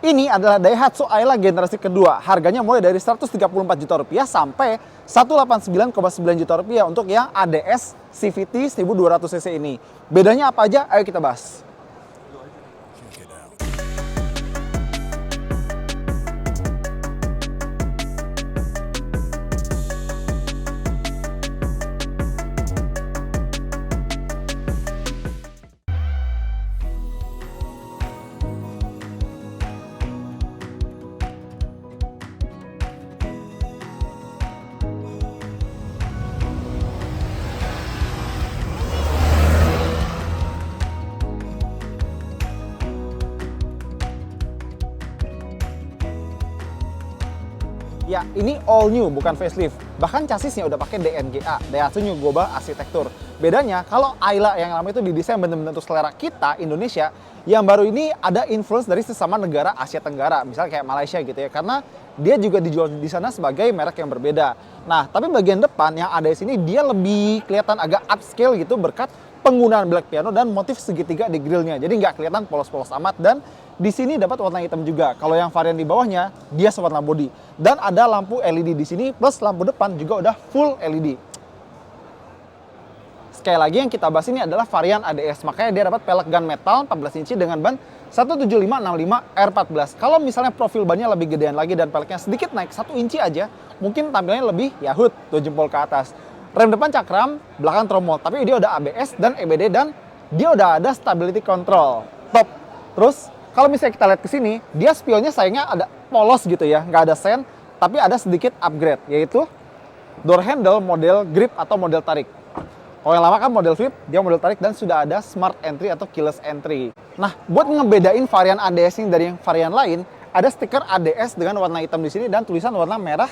Ini adalah Daihatsu Ayla generasi kedua. Harganya mulai dari 134 juta rupiah sampai 189,9 juta rupiah untuk yang ADS CVT 1200 cc ini. Bedanya apa aja? Ayo kita bahas. Ya, ini all new, bukan facelift. Bahkan chassisnya udah pakai DNGA, Daihatsu New Global Architecture. Bedanya, kalau Ayla yang lama itu didesain benar-benar untuk selera kita, Indonesia, yang baru ini ada influence dari sesama negara Asia Tenggara, misalnya kayak Malaysia gitu ya, karena dia juga dijual di sana sebagai merek yang berbeda. Nah, tapi bagian depan yang ada di sini, dia lebih kelihatan agak upscale gitu berkat penggunaan black piano dan motif segitiga di grillnya. Jadi nggak kelihatan polos-polos amat, dan di sini dapat warna hitam juga. Kalau yang varian di bawahnya, dia sewarna body. Dan ada lampu LED di sini, plus lampu depan juga udah full LED. Sekali lagi yang kita bahas ini adalah varian ADS. Makanya dia dapat pelek gun metal 14 inci dengan ban 17565 R14. Kalau misalnya profil bannya lebih gedean lagi dan peleknya sedikit naik 1 inci aja, mungkin tampilannya lebih Yahut, 2 jempol ke atas. Rem depan cakram, belakang tromol. Tapi dia udah ABS dan EBD dan dia udah ada stability control. Top. Terus kalau misalnya kita lihat ke sini, dia spionnya sayangnya ada polos gitu ya, nggak ada sen, tapi ada sedikit upgrade, yaitu door handle model grip atau model tarik. Kalau yang lama kan model flip, dia model tarik dan sudah ada smart entry atau keyless entry. Nah, buat ngebedain varian ADS ini dari yang varian lain, ada stiker ADS dengan warna hitam di sini dan tulisan warna merah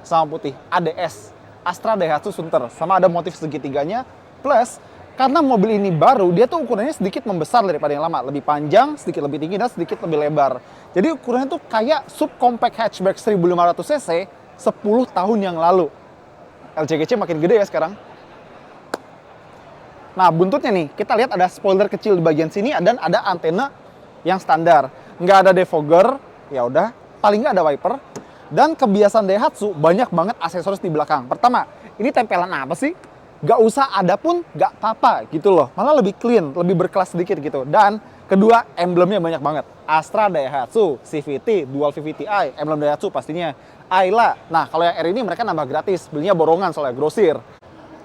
sama putih. ADS, Astra Daihatsu Sunter, sama ada motif segitiganya, plus karena mobil ini baru, dia tuh ukurannya sedikit membesar daripada yang lama. Lebih panjang, sedikit lebih tinggi, dan sedikit lebih lebar. Jadi ukurannya tuh kayak subcompact hatchback 1500 cc 10 tahun yang lalu. LCGC makin gede ya sekarang. Nah, buntutnya nih, kita lihat ada spoiler kecil di bagian sini dan ada antena yang standar. Nggak ada defogger, ya udah, paling nggak ada wiper. Dan kebiasaan Daihatsu, banyak banget aksesoris di belakang. Pertama, ini tempelan apa sih? Gak usah ada pun gak apa-apa gitu loh. Malah lebih clean, lebih berkelas sedikit gitu. Dan kedua, emblemnya banyak banget. Astra Daihatsu, CVT, Dual VVT-i, emblem Daihatsu pastinya. Ayla. Nah, kalau yang R ini mereka nambah gratis. Belinya borongan soalnya, grosir.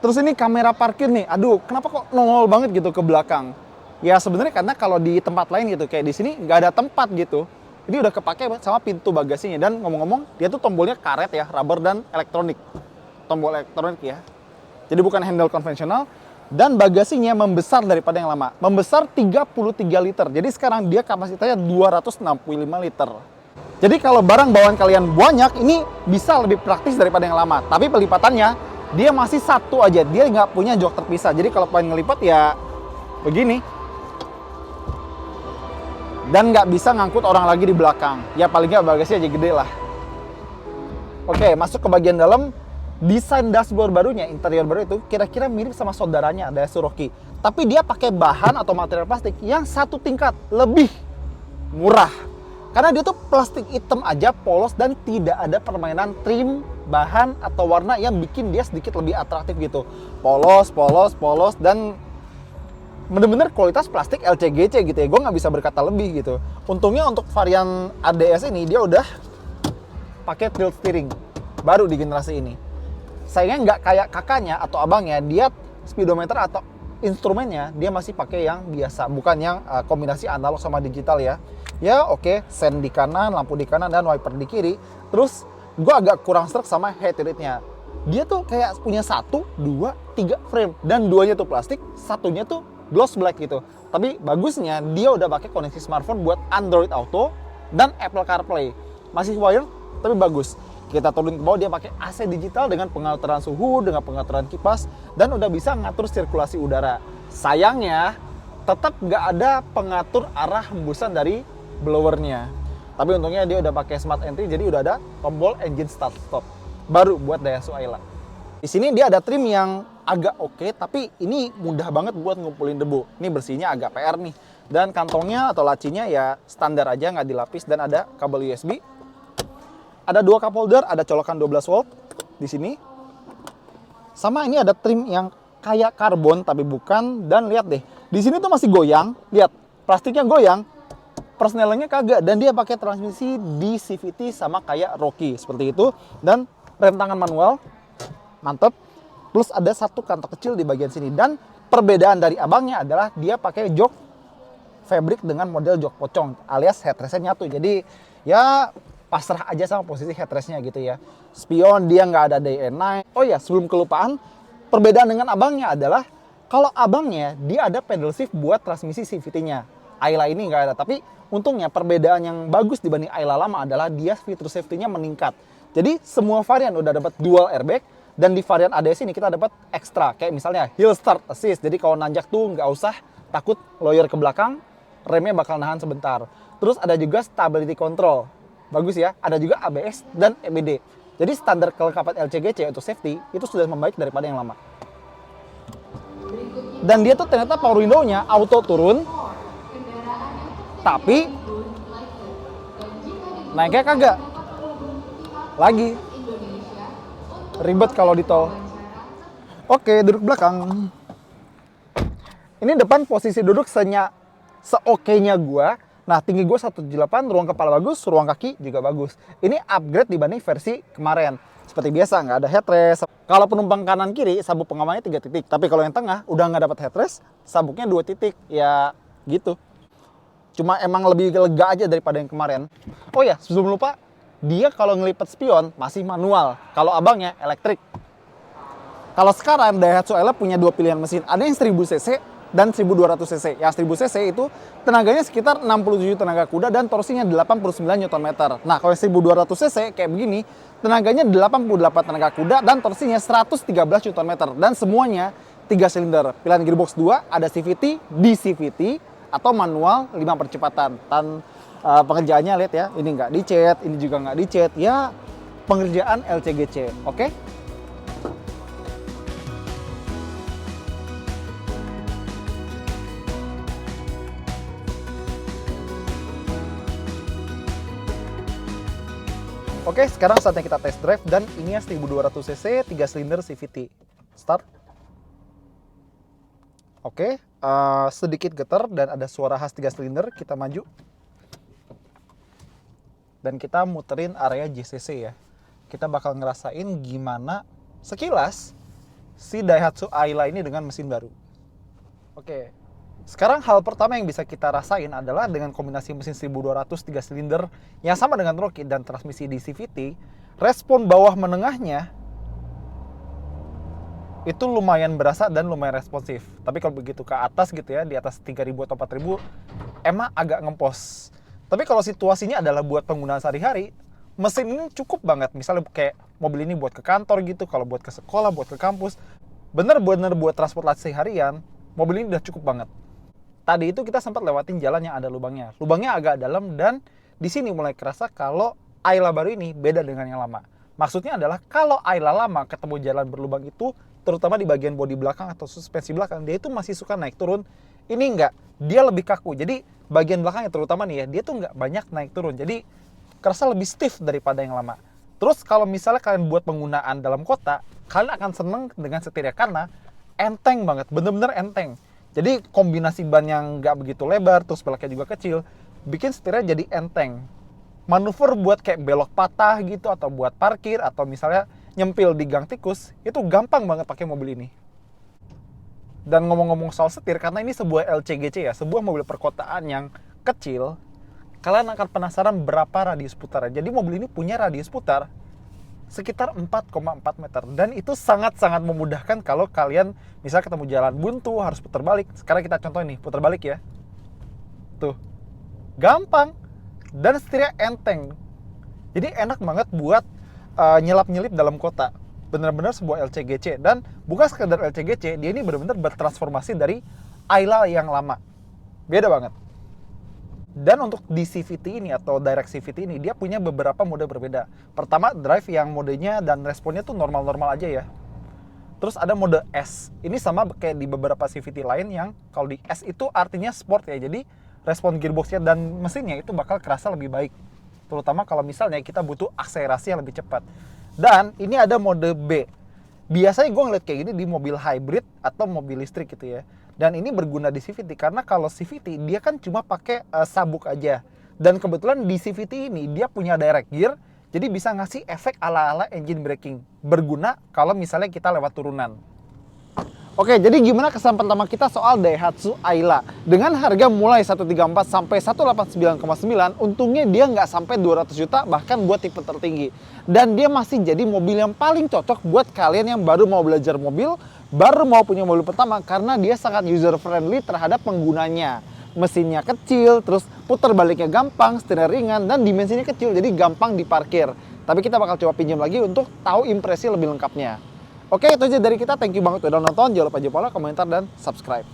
Terus ini kamera parkir nih. Aduh, kenapa kok nongol banget gitu ke belakang? Ya sebenarnya karena kalau di tempat lain gitu, kayak di sini nggak ada tempat gitu. Ini udah kepake sama pintu bagasinya. Dan ngomong-ngomong, dia tuh tombolnya karet ya, rubber dan elektronik. Tombol elektronik ya. Jadi bukan handle konvensional, dan bagasinya membesar daripada yang lama. Membesar 33 liter. Jadi sekarang dia kapasitasnya 265 liter. Jadi kalau barang bawaan kalian banyak, ini bisa lebih praktis daripada yang lama. Tapi pelipatannya, dia masih satu aja. Dia nggak punya jok terpisah. Jadi kalau pengen ngelipat ya begini. Dan nggak bisa ngangkut orang lagi di belakang. Ya paling nggak bagasinya aja gede lah. Oke, masuk ke bagian dalam. Desain dashboard barunya, interior baru itu kira-kira mirip sama saudaranya Daihatsu Rocky. Tapi dia pakai bahan atau material plastik yang satu tingkat lebih murah. Karena dia tuh plastik hitam aja, polos, dan tidak ada permainan trim, bahan, atau warna yang bikin dia sedikit lebih atraktif gitu. Polos, dan bener-bener kualitas plastik LCGC gitu ya. Gue nggak bisa berkata lebih gitu. Untungnya untuk varian ADS ini, dia udah pakai tilt steering baru di generasi ini. Sayangnya nggak kayak kakaknya atau abangnya, dia speedometer atau instrumennya dia masih pakai yang biasa, bukan yang kombinasi analog sama digital ya. Ya oke, sen di kanan, lampu di kanan, dan wiper di kiri. Terus gue agak kurang serak sama head unitnya. Dia tuh kayak punya 1, 2, 3 frame, dan 2-nya tuh plastik, 1-nya tuh gloss black gitu. Tapi bagusnya dia udah pakai koneksi smartphone buat Android Auto dan Apple CarPlay. Masih wired tapi bagus. Kita turun ke bawah, dia pakai AC digital dengan pengaturan suhu, dengan pengaturan kipas, dan udah bisa ngatur sirkulasi udara. Sayangnya, tetap nggak ada pengatur arah hembusan dari blowernya. Tapi untungnya dia udah pakai smart entry, jadi udah ada tombol engine start stop. Baru buat Daihatsu Ayla. Di sini dia ada trim yang agak oke, tapi ini mudah banget buat ngumpulin debu. Ini bersihnya agak PR nih. Dan kantongnya atau lacinya ya standar aja, nggak dilapis, dan ada kabel USB. Ada 2 cup holder, ada colokan 12 volt di sini. Sama ini ada trim yang kayak karbon tapi bukan, dan lihat deh. Di sini tuh masih goyang, lihat. Plastiknya goyang, persnelingnya kagak, dan dia pakai transmisi DCVT sama kayak Rocky seperti itu, dan rem tangan manual, mantep. Plus ada satu kantong kecil di bagian sini, dan perbedaan dari abangnya adalah dia pakai jok fabric dengan model jok pocong, alias headrestnya nyatu. Jadi ya pasrah aja sama posisi headrestnya gitu ya. Spion dia nggak ada day and night. Oh ya, sebelum kelupaan, perbedaan dengan abangnya adalah kalau abangnya dia ada pedal shift buat transmisi CVT-nya. Ayla ini nggak ada, tapi untungnya perbedaan yang bagus dibanding Ayla lama adalah dia fitur safety-nya meningkat. Jadi semua varian udah dapat dual airbag, dan di varian ADS ini kita dapat ekstra, kayak misalnya hill start assist. Jadi kalau nanjak tuh nggak usah takut loyer ke belakang, remnya bakal nahan sebentar. Terus ada juga stability control, bagus ya. Ada juga ABS dan EBD. Jadi standar kelengkapan LCGC untuk safety itu sudah membaik daripada yang lama. Dan dia tuh ternyata power window-nya auto turun, tapi naiknya kagak. Lagi ribet kalau di tol. Oke, duduk belakang. Ini depan posisi duduk seokenya gua. Nah, tinggi gue 178, ruang kepala bagus, ruang kaki juga bagus. Ini upgrade dibanding versi kemarin. Seperti biasa, nggak ada headrest. Kalau penumpang kanan kiri, sabuk pengamannya 3 titik. Tapi kalau yang tengah, udah nggak dapat headrest, sabuknya 2 titik. Ya, gitu. Cuma emang lebih lega aja daripada yang kemarin. Oh ya, sebelum lupa, dia kalau ngelipet spion masih manual. Kalau abangnya elektrik. Kalau sekarang, Daihatsu Ayla punya 2 pilihan mesin. Ada yang 1000 cc, dan 1200 cc. Yang 1000 cc itu tenaganya sekitar 67 tenaga kuda dan torsinya 89 Nm. Nah, kalau 1200 cc kayak begini, tenaganya 88 tenaga kuda dan torsinya 113 Nm. Dan semuanya 3 silinder. Pilihan gearbox 2 ada CVT, DCVT atau manual 5 percepatan. Dan pengerjaannya lihat ya, ini nggak dicet, ini juga nggak dicet. Ya, pengerjaan LCGC. Oke? Oke, sekarang saatnya kita test drive, dan ini ya 1200 cc 3 silinder CVT. Start. Oke, sedikit getar dan ada suara khas 3 silinder. Kita maju. Dan kita muterin area JCC ya. Kita bakal ngerasain gimana sekilas si Daihatsu Ayla ini dengan mesin baru. Oke. Sekarang hal pertama yang bisa kita rasain adalah dengan kombinasi mesin 1200 3 silinder yang sama dengan Rocky dan transmisi DCVT, respon bawah menengahnya itu lumayan berasa dan lumayan responsif. Tapi kalau begitu ke atas gitu ya, di atas 3000 atau 4000, emang agak ngempos. Tapi kalau situasinya adalah buat penggunaan sehari-hari, mesin ini cukup banget. Misalnya kayak mobil ini buat ke kantor gitu, kalau buat ke sekolah, buat ke kampus, bener-bener buat transportasi harian, mobil ini udah cukup banget. Tadi itu kita sempat lewatin jalan yang ada lubangnya. Lubangnya agak dalam, dan di sini mulai kerasa kalau Ayla baru ini beda dengan yang lama. Maksudnya adalah kalau Ayla lama ketemu jalan berlubang itu, terutama di bagian bodi belakang atau suspensi belakang, dia itu masih suka naik turun. Ini enggak, dia lebih kaku. Jadi bagian belakangnya terutama nih ya, dia tuh nggak banyak naik turun. Jadi kerasa lebih stiff daripada yang lama. Terus kalau misalnya kalian buat penggunaan dalam kota, kalian akan seneng dengan setirnya karena enteng banget, bener-bener enteng. Jadi kombinasi ban yang nggak begitu lebar, terus peleknya juga kecil, bikin setirnya jadi enteng. Manuver buat kayak belok patah gitu, atau buat parkir, atau misalnya nyempil di gang tikus, itu gampang banget pakai mobil ini. Dan ngomong-ngomong soal setir, karena ini sebuah LCGC ya, sebuah mobil perkotaan yang kecil, kalian akan penasaran berapa radius putar. Jadi mobil ini punya radius putar sekitar 4,4 meter. Dan itu sangat-sangat memudahkan kalau kalian misalnya ketemu jalan buntu, harus putar balik. Sekarang kita contoh ini, putar balik ya. Tuh, gampang. Dan setirnya enteng. Jadi enak banget buat nyelap-nyelip dalam kota. Benar-benar sebuah LCGC. Dan bukan sekedar LCGC, dia ini benar-benar bertransformasi dari Ayla yang lama. Beda banget. Dan untuk DCVT ini atau Direct CVT ini, dia punya beberapa mode berbeda. Pertama, drive yang modenya dan responnya tuh normal-normal aja ya. Terus ada mode S. Ini sama kayak di beberapa CVT lain yang kalau di S itu artinya sport ya. Jadi respon gearboxnya dan mesinnya itu bakal kerasa lebih baik. Terutama kalau misalnya kita butuh akselerasi yang lebih cepat. Dan ini ada mode B. Biasanya gue ngeliat kayak gini di mobil hybrid atau mobil listrik gitu ya. Dan ini berguna di CVT karena kalau CVT dia kan cuma pakai sabuk aja. Dan kebetulan di CVT ini dia punya direct gear. Jadi bisa ngasih efek ala-ala engine braking. Berguna kalau misalnya kita lewat turunan. Oke, jadi gimana kesan pertama kita soal Daihatsu Ayla? Dengan harga mulai 134 sampai 189,9, untungnya dia nggak sampai 200 juta bahkan buat tipe tertinggi. Dan dia masih jadi mobil yang paling cocok buat kalian yang baru mau belajar mobil, baru mau punya mobil pertama karena dia sangat user friendly terhadap penggunanya. Mesinnya kecil, terus putar baliknya gampang, setirnya ringan, dan dimensinya kecil, jadi gampang diparkir. Tapi kita bakal coba pinjam lagi untuk tahu impresi lebih lengkapnya. Oke, itu aja dari kita. Thank you banget udah nonton. Jangan lupa like, komentar, dan subscribe.